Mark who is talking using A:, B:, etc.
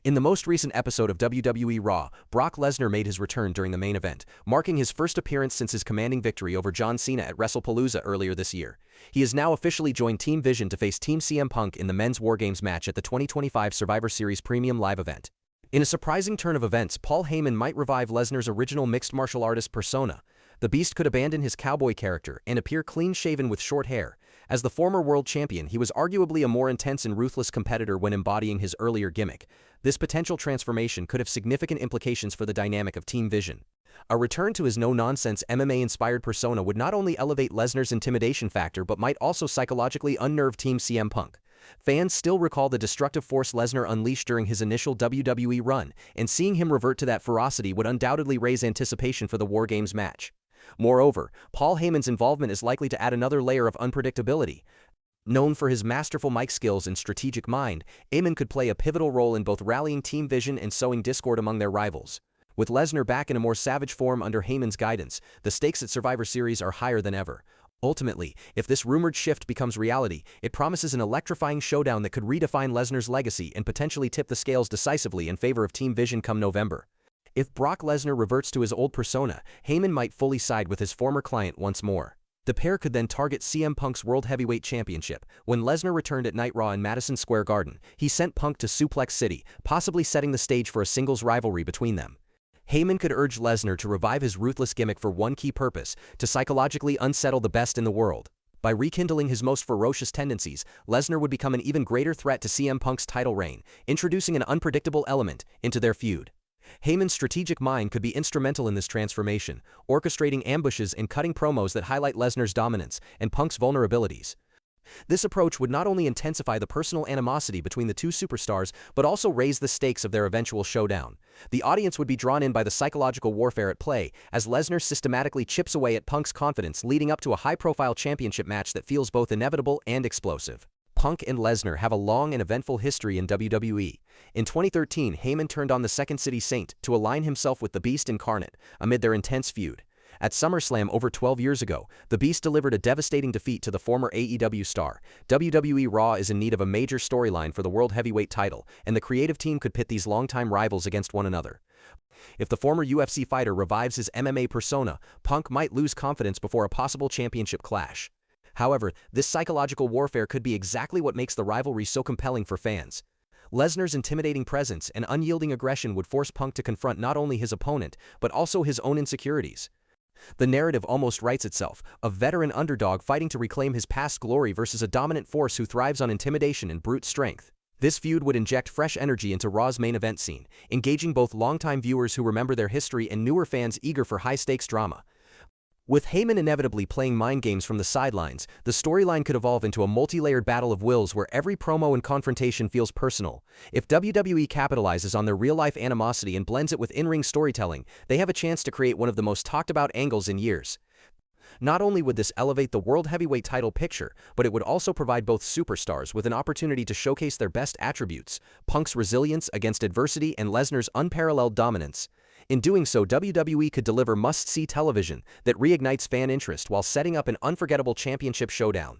A: In the most recent episode of WWE Raw, Brock Lesnar made his return during the main event, marking his first appearance since his commanding victory over John Cena at WrestlePalooza earlier this year. He has now officially joined Team Vision to face Team CM Punk in the men's War Games match at the 2025 Survivor Series Premium Live event. In a surprising turn of events, Paul Heyman might revive Lesnar's original mixed martial artist persona. The Beast could abandon his cowboy character and appear clean-shaven with short hair. As the former world champion, he was arguably a more intense and ruthless competitor when embodying his earlier gimmick. This potential transformation could have significant implications for the dynamic of Team Vision. A return to his no-nonsense MMA-inspired persona would not only elevate Lesnar's intimidation factor but might also psychologically unnerve Team CM Punk. Fans still recall the destructive force Lesnar unleashed during his initial WWE run, and seeing him revert to that ferocity would undoubtedly raise anticipation for the War Games match. Moreover, Paul Heyman's involvement is likely to add another layer of unpredictability. Known for his masterful mic skills and strategic mind, Heyman could play a pivotal role in both rallying Team Vision and sowing discord among their rivals. With Lesnar back in a more savage form under Heyman's guidance, the stakes at Survivor Series are higher than ever. Ultimately, if this rumored shift becomes reality, it promises an electrifying showdown that could redefine Lesnar's legacy and potentially tip the scales decisively in favor of Team Vision come November. If Brock Lesnar reverts to his old persona, Heyman might fully side with his former client once more. The pair could then target CM Punk's World Heavyweight Championship. When Lesnar returned at Night Raw in Madison Square Garden, he sent Punk to Suplex City, possibly setting the stage for a singles rivalry between them. Heyman could urge Lesnar to revive his ruthless gimmick for one key purpose: to psychologically unsettle the best in the world. By rekindling his most ferocious tendencies, Lesnar would become an even greater threat to CM Punk's title reign, introducing an unpredictable element into their feud. Heyman's strategic mind could be instrumental in this transformation, orchestrating ambushes and cutting promos that highlight Lesnar's dominance and Punk's vulnerabilities. This approach would not only intensify the personal animosity between the two superstars, but also raise the stakes of their eventual showdown. The audience would be drawn in by the psychological warfare at play, as Lesnar systematically chips away at Punk's confidence, leading up to a high-profile championship match that feels both inevitable and explosive. Punk and Lesnar have a long and eventful history in WWE. In 2013, Heyman turned on the Second City Saint to align himself with the Beast incarnate amid their intense feud. At SummerSlam over 12 years ago, the Beast delivered a devastating defeat to the former AEW star. WWE Raw is in need of a major storyline for the World Heavyweight title, and the creative team could pit these longtime rivals against one another. If the former UFC fighter revives his MMA persona, Punk might lose confidence before a possible championship clash. However, this psychological warfare could be exactly what makes the rivalry so compelling for fans. Lesnar's intimidating presence and unyielding aggression would force Punk to confront not only his opponent, but also his own insecurities. The narrative almost writes itself: a veteran underdog fighting to reclaim his past glory versus a dominant force who thrives on intimidation and brute strength. This feud would inject fresh energy into Raw's main event scene, engaging both longtime viewers who remember their history and newer fans eager for high-stakes drama. With Heyman inevitably playing mind games from the sidelines, the storyline could evolve into a multi-layered battle of wills where every promo and confrontation feels personal. If WWE capitalizes on their real-life animosity and blends it with in-ring storytelling, they have a chance to create one of the most talked-about angles in years. Not only would this elevate the World Heavyweight title picture, but it would also provide both superstars with an opportunity to showcase their best attributes: Punk's resilience against adversity and Lesnar's unparalleled dominance. In doing so, WWE could deliver must-see television that reignites fan interest while setting up an unforgettable championship showdown.